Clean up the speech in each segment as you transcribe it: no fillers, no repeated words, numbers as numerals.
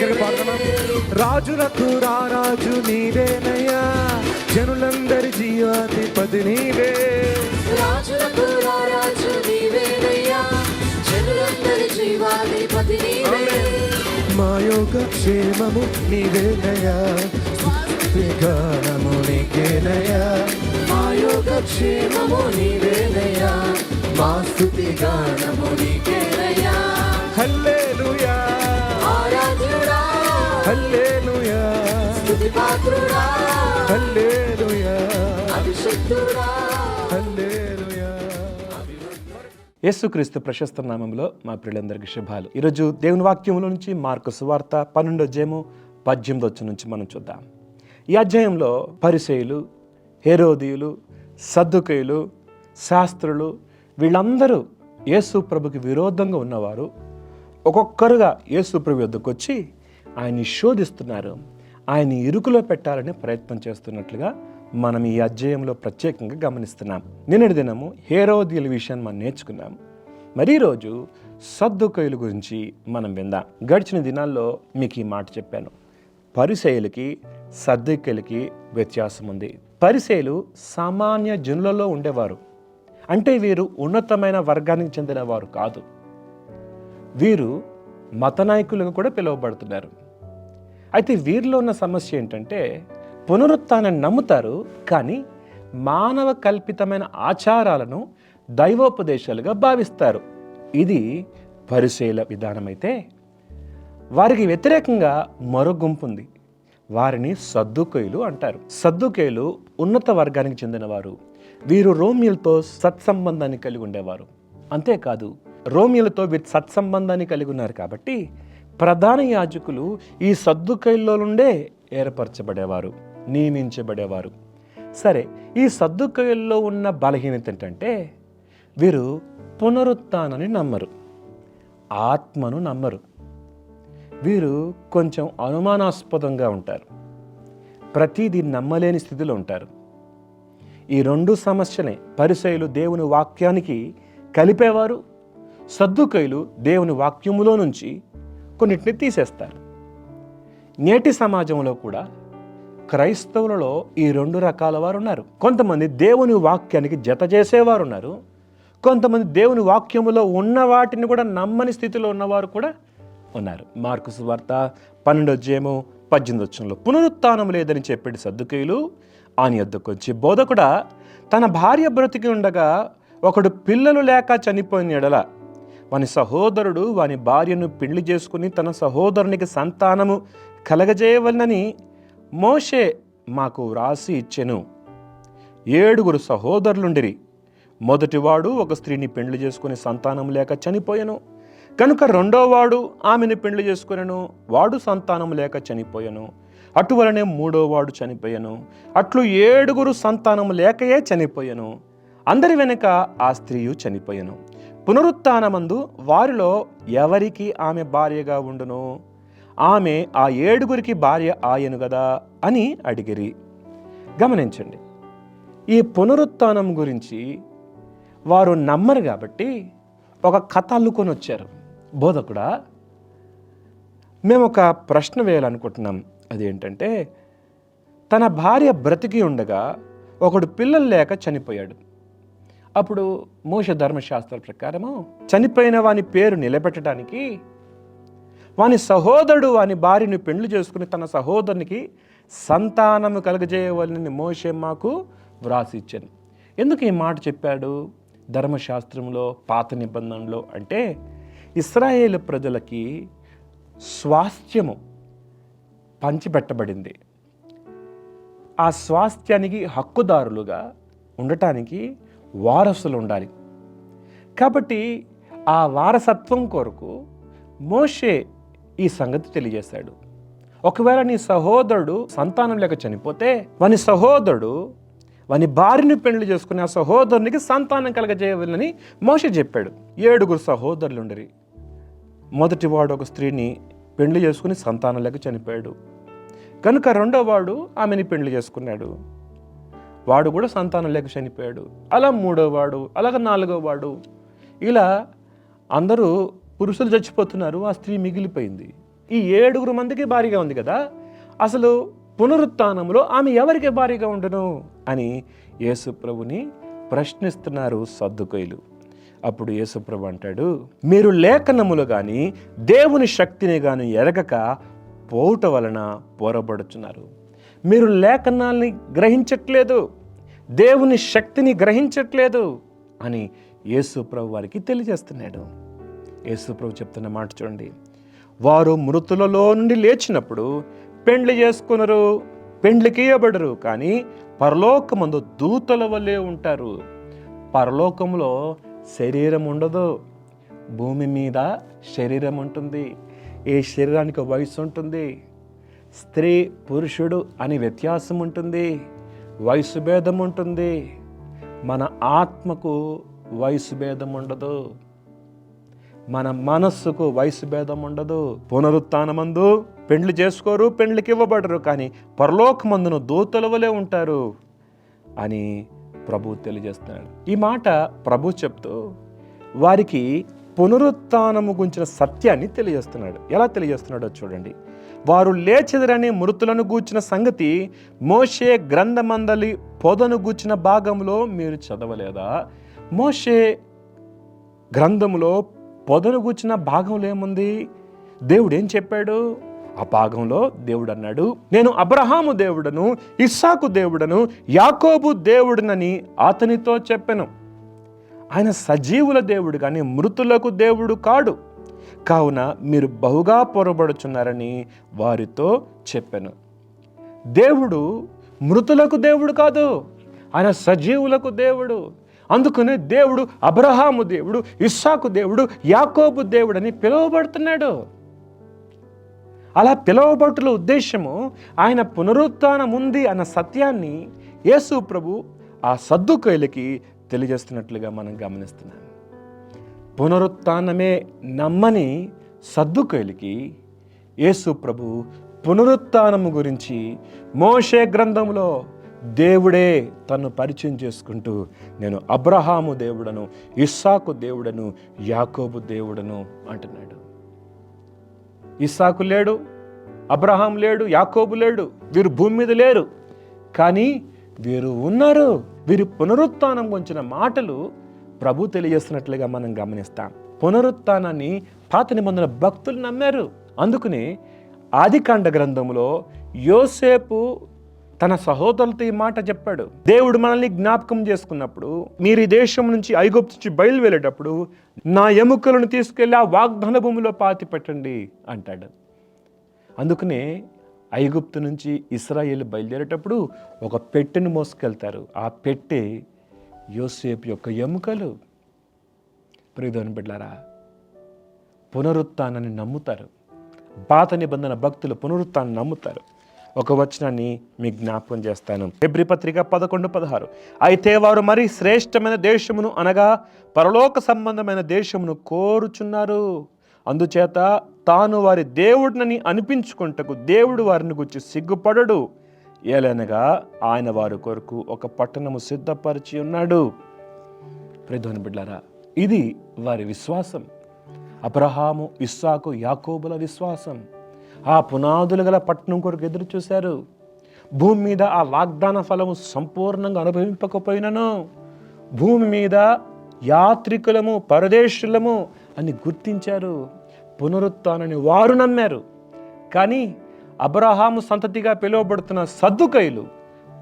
బిగ్గరగా పాడుతున్నాం. రాజులకు రారాజు నీవేనయ్యా, జనులందరి జీవాధిపతి నీవే. రాజులకు రారాజు నీవేనయ్యా, జనులందరి జీవాధిపతి నీవే. మా యోగ క్షేమము నీవేనయ్యా, గానము నీకేనయ్యా. మా యోగ క్షేమము నీవేనయ్యా, మా స్తుతి గానము నీకేనయ్యా. హల్లెలూయా ఆరాధ్యుడా, హల్లెలూయా స్తుతి పాత్రుడా, హల్లెలూయా అభిషిక్తుడా, హల్లెలూయా. యేసుక్రీస్తు ప్రశస్త నామంలో మా ప్రియులందరికీ శుభాలు. ఈరోజు దేవుని వాక్యంలో నుంచి మార్కు సువార్త 12:18 నుంచి మనం చూద్దాం. ఈ అధ్యాయంలో పరిసయ్యులు, హేరోదీయులు, సద్దుకయ్యులు, శాస్త్రులు వీళ్ళందరూ యేసు ప్రభుకి విరోధంగా ఉన్నవారు ఒక్కొక్కరుగా యేసు ప్రభు యొద్దకు వచ్చి ఆయన్ని శోధిస్తున్నారు, ఆయన్ని ఇరుకులో పెట్టాలని ప్రయత్నం చేస్తున్నట్లుగా మనం ఈ అధ్యాయంలో ప్రత్యేకంగా గమనిస్తున్నాం. నిన్నటి దినము హేరోదీయుల విషయాన్ని మనం నేర్చుకున్నాం. మరి ఈరోజు సద్దుకయ్యుల గురించి మనం విందాం. గడిచిన దినాల్లో మీకు ఈ మాట చెప్పాను. పరిసయ్యులకి సద్దుకయ్యులకి వ్యత్యాసం ఉంది. పరిసయ్యులు సామాన్య జనులలో ఉండేవారు, అంటే వీరు ఉన్నతమైన వర్గానికి చెందిన వారు కాదు. వీరు మత నాయకులుగా కూడా పిలువబడుతున్నారు. అయితే వీరిలో ఉన్న సమస్య ఏంటంటే పునరుత్థానాన్ని నమ్ముతారు, కానీ మానవ కల్పితమైన ఆచారాలను దైవోపదేశాలుగా భావిస్తారు. ఇది పరిసయ్యుల విధానమైతే వారికి వ్యతిరేకంగా మరో గుంపు ఉంది. వారిని సద్దుకయ్యులు అంటారు. సద్దుకయ్యులు ఉన్నత వర్గానికి చెందినవారు. వీరు రోమియోలతో సత్సంబంధాన్ని కలిగి ఉండేవారు. అంతేకాదు, రోమియోలతో వీరు సత్సంబంధాన్ని కలిగి ఉన్నారు కాబట్టి ప్రధాన యాజకులు ఈ సద్దుకయ్యుల్లో నుండే ఏర్పరచబడేవారు, నియమించబడేవారు. సరే, ఈ సద్దుకయ్యుల్లో ఉన్న బలహీనత ఏంటంటే వీరు పునరుత్థానాన్ని నమ్మరు, ఆత్మను నమ్మరు. వీరు కొంచెం అనుమానాస్పదంగా ఉంటారు, ప్రతిదీ నమ్మలేని స్థితిలో ఉంటారు. ఈ రెండు సమస్యలే పరిసయ్యులు దేవుని వాక్యానికి కలిపేవారు, సద్దుకయ్యులు దేవుని వాక్యములో నుంచి కొన్నిటిని తీసేస్తారు. నేటి సమాజంలో కూడా క్రైస్తవులలో ఈ రెండు రకాల వారు ఉన్నారు. కొంతమంది దేవుని వాక్యానికి జత చేసేవారు ఉన్నారు, కొంతమంది దేవుని వాక్యములో ఉన్న వాటిని కూడా నమ్మని స్థితిలో ఉన్నవారు కూడా ఉన్నారు. మార్కు సువార్త 12:18 పునరుత్థానం లేదని చెప్పేటి సద్దుకయ్యులు ఆయన యొద్దకు వచ్చి, బోధకుడా, తన భార్య బ్రతికి ఉండగా ఒకడు పిల్లలు లేక చనిపోయిన ఎడల వాని సహోదరుడు వాని భార్యను పెళ్లి చేసుకుని తన సహోదరునికి సంతానము కలగజేయవలనని మోషే మాకు వ్రాసి ఇచ్చెను. 7 సహోదరులుండిరి. మొదటివాడు ఒక స్త్రీని పెళ్లి చేసుకుని సంతానం లేక చనిపోయెను. కనుక రెండోవాడు ఆమెను పెళ్లి చేసుకునెను, వాడు సంతానం లేక చనిపోయెను. అటువలనే 3వవాడు చనిపోయెను. అట్లు 7 సంతానం లేకయే చనిపోయెను. అందరి వెనుక ఆ స్త్రీయు చనిపోయెను. పునరుత్థానమందు వారిలో ఎవరికి ఆమె భార్యగా ఉండును? ఆమె ఆ 7 భార్య ఆయను గదా అని అడిగిరి. గమనించండి, ఈ పునరుత్థానం గురించి వారు నమ్మరు కాబట్టి ఒక కథ అల్లుకొని వచ్చారు. బోధకుడా, మేము ఒక ప్రశ్న వేయాలనుకుంటున్నాం. అదేంటంటే, తన భార్య బ్రతికి ఉండగా ఒకడు పిల్లలు లేక చనిపోయాడు. అప్పుడు మోషే ధర్మశాస్త్ర ప్రకారము చనిపోయిన వాని పేరు నిలబెట్టడానికి వాని సహోదరుడు వాని భార్యను పెళ్లి చేసుకుని తన సహోదరునికి సంతానము కలగజేయవలనని మోషే మాకు వ్రాసి ఇచ్చాను. ఎందుకు ఈ మాట చెప్పాడు? ధర్మశాస్త్రంలో పాత నిబంధనలో అంటే ఇశ్రాయేలు ప్రజలకి స్వాస్థ్యము పంచిపెట్టబడింది. ఆ స్వాస్థ్యానికి హక్కుదారులుగా ఉండటానికి వారసులు ఉండాలి. కాబట్టి ఆ వారసత్వం కొరకు మోషే ఈ సంగతి తెలియజేశాడు. ఒకవేళ నీ సహోదరుడు సంతానం లేక చనిపోతే వాని సహోదరుడు వాని భార్యను పెళ్లి చేసుకుని ఆ సహోదరునికి సంతానం కలగజేయవలని మోషే చెప్పాడు. 7 సహోదరులు ఉండరి. మొదటివాడు ఒక స్త్రీని పెళ్లి చేసుకుని సంతానం లేక చనిపోయాడు. కనుక రెండోవాడు ఆమెని పెళ్లి చేసుకున్నాడు, వాడు కూడా సంతానం లేక చనిపోయాడు. అలా 3వవాడు, అలాగ 4వవాడు, ఇలా అందరూ పురుషులు చచ్చిపోతున్నారు, ఆ స్త్రీ మిగిలిపోయింది. ఈ 7 మందికి భారీగా ఉంది కదా, అసలు పునరుత్థానంలో ఆమె ఎవరికి భారీగా ఉండును అని యేసుప్రభుని ప్రశ్నిస్తున్నారు సద్దుకయ్యులు. అప్పుడు యేసుప్రభు అంటాడు, మీరు లేఖనములు కానీ దేవుని శక్తిని కానీ ఎరగక పోవుట వలన పోరబడుచున్నారు. మీరు లేఖనాల్ని గ్రహించట్లేదు, దేవుని శక్తిని గ్రహించట్లేదు అని యేసుప్రభు వారికి తెలియజేస్తున్నాడు. యేసుప్రభు చెప్తున్న మాట చూడండి, వారు మృతులలో నుండి లేచినప్పుడు పెండ్లి చేసుకునరు, పెండ్లికి ఇవ్వబడరు, కానీ పరలోకమందు దూతల వలె ఉంటారు. పరలోకంలో శరీరం ఉండదు, భూమి మీద శరీరం ఉంటుంది. ఏ శరీరానికి వయసు ఉంటుంది, స్త్రీ పురుషుడు అని వ్యత్యాసం ఉంటుంది, వయసు భేదం ఉంటుంది. మన ఆత్మకు వయసు భేదం ఉండదు, మన మనస్సుకు వయసు భేదం ఉండదు. పునరుత్థానమందు పెండ్లి చేసుకోరు, పెండ్లికి ఇవ్వబడరు, కానీ పరలోకమందును దూతల వలె ఉంటారు అని ప్రభు తెలియజేస్తున్నాడు. ఈ మాట ప్రభు చెప్తూ వారికి పునరుత్థానము గురించిన సత్యాన్ని తెలియజేస్తున్నాడు. ఎలా తెలియజేస్తున్నాడో చూడండి. వారు లేచెదరని మృతులను గూర్చిన సంగతి మోషే గ్రంథమందలి పొదను గూర్చిన భాగంలో మీరు చదవలేదా? మోషే గ్రంథములో పొదను గూర్చిన భాగంలో ఏముంది? దేవుడు ఏం చెప్పాడు? ఆ భాగంలో దేవుడు అన్నాడు, నేను అబ్రహాము దేవుడను, ఇస్సాకు దేవుడను, యాకోబు దేవుడునని అతనితో చెప్పాను. ఆయన సజీవుల దేవుడు కానీ మృతులకు దేవుడు కాడు, కావున మీరు బహుగా పొరబడుచున్నారని వారితో చెప్పాను. దేవుడు మృతులకు దేవుడు కాదు, ఆయన సజీవులకు దేవుడు. అందుకనే దేవుడు అబ్రహాము దేవుడు, ఇస్సాకు దేవుడు, యాకోబు దేవుడు అని పిలువబడుతున్నాడు. అలా పిలువబడుల ఉద్దేశము ఆయన పునరుత్థానం ఉంది అన్న సత్యాన్ని యేసు ప్రభు ఆ సద్దుకయ్యులకి తెలియజేస్తున్నట్లుగా మనం గమనిస్తున్నాం. పునరుత్థానమే నమ్మని సద్దుకయ్యులకి యేసు ప్రభు పునరుత్థానము గురించి మోషే గ్రంథంలో దేవుడే తను పరిచయం చేసుకుంటూ, నేను అబ్రహాము దేవుడను, ఇస్సాకు దేవుడను, యాకోబు దేవుడను అంటున్నాడు. ఇస్సాకు లేడు, అబ్రహాం లేడు, యాకోబు లేడు, వీరు భూమి మీద లేరు, కానీ వీరు ఉన్నారు. వీరి పునరుత్థానం గురించిన మాటలు ప్రభు తెలియజేస్తున్నట్లుగా మనం గమనిస్తాం. పునరుత్థానాన్ని పాత నిబంధన భక్తులు నమ్మారు. అందుకని ఆదికాండ గ్రంథంలో యోసేపు తన సహోదరులతో ఈ మాట చెప్పాడు. దేవుడు మనల్ని జ్ఞాపకం చేసుకున్నప్పుడు, మీరు ఈ దేశం నుంచి ఐగుప్తు నుంచి బయలువెళ్ళేటప్పుడు నా ఎముకలను తీసుకెళ్ళి ఆ వాగ్దాన భూమిలో పాతి పెట్టండి అంటాడు. అందుకనే ఐగుప్తు నుంచి ఇశ్రాయేలు బయలుదేరేటప్పుడు ఒక పెట్టెను మోసుకెళ్తారు. ఆ పెట్టె యోసేపు యొక్క ఎముకలు. ప్రియదేవుని బిడ్డలారా, పునరుత్థానాన్ని నమ్ముతారు. పాత నిబంధన భక్తులు పునరుత్థానాన్ని నమ్ముతారు. ఒక వచనాన్ని మీకు జ్ఞాపకం చేస్తాను. హెబ్రీ పత్రిక 11:16. అయితే వారు మరి శ్రేష్టమైన దేశమును అనగా పరలోక సంబంధమైన దేశమును కోరుచున్నారు. అందుచేత తాను వారి దేవుడినని అనిపించుకుంటకు దేవుడు వారిని గురించి సిగ్గుపడడు. ఏలనగా ఆయన వారి కొరకు ఒక పట్టణము సిద్ధపరిచి ఉన్నాడు. ప్రియదేవుని బిడ్డలారా, ఇది వారి విశ్వాసం. అబ్రహాము, ఇస్సాకు, యాకోబుల విశ్వాసం. ఆ పునాదులు గల పట్టణం కొరకు ఎదురు చూశారు. భూమి మీద ఆ వాగ్దాన ఫలము సంపూర్ణంగా అనుభవింపకపోయినను భూమి మీద యాత్రికులము, పరదేశులము అని గుర్తించారు. పునరుత్థానాన్ని వారు నమ్మారు. కానీ అబ్రహాము సంతతిగా పిలువబడుతున్న సద్దుకయ్యులు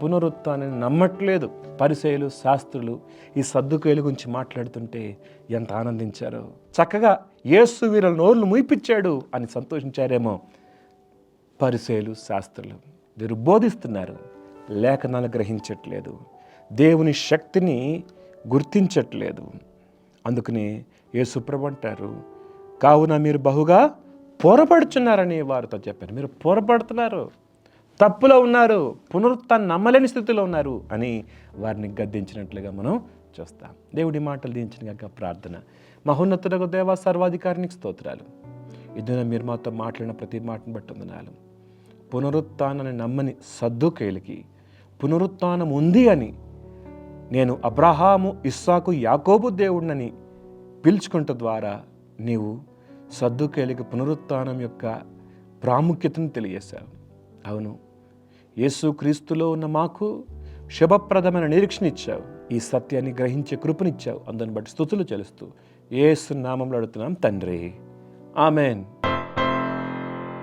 పునరుత్థానాన్ని నమ్మట్లేదు. పరిసయ్యులు, శాస్త్రులు ఈ సద్దుకయ్యుల గురించి మాట్లాడుతుంటే ఎంత ఆనందించారో. చక్కగా యేసు వీళ్ళ నోర్లు మూయిపిచ్చాడు అని సంతోషించారేమో. పరిసయ్యులు, శాస్త్రులు వీరు బోధిస్తున్నారు, లేఖనాలు గ్రహించట్లేదు, దేవుని శక్తిని గుర్తించట్లేదు. అందుకని యేసుప్రభు అంటారు, కావున మీరు బహుగా పొరపడుచున్నారని వారితో చెప్పారు. మీరు పొరపడుతున్నారు, తప్పులో ఉన్నారు, పునరుత్థానం నమ్మలేని స్థితిలో ఉన్నారు అని వారిని గద్దించినట్లుగా మనం చూస్తాం. దేవుడి మాటలు దించిన ప్రార్థన. మహోన్నతుడకు దేవ, సర్వాధికారికి స్తోత్రాలు. ఇదిన మీరు మాతో మాట్లాడిన ప్రతి మాటను బట్టి వందనాలు. పునరుత్థానాన్ని నమ్మని సద్దుకయ్యులకి పునరుత్థానం ఉంది అని, నేను అబ్రహాము, ఇస్సాకు, యాకోబు దేవుడినని పిలుచుకుంట ద్వారా నీవు సద్దుకయ్యులకి పునరుత్థానం యొక్క ప్రాముఖ్యతను తెలియజేశావు. అవును, యేసుక్రీస్తులో ఉన్న మాకు శుభప్రదమైన నిరీక్షణ ఇచ్చావు. ఈ సత్యాన్ని గ్రహించే కృపనిచ్చావు. అందుని బట్టి స్తుతులు చెల్లిస్తూ యేసు నామములో అడుగుతున్నాం తండ్రి, ఆమెన్.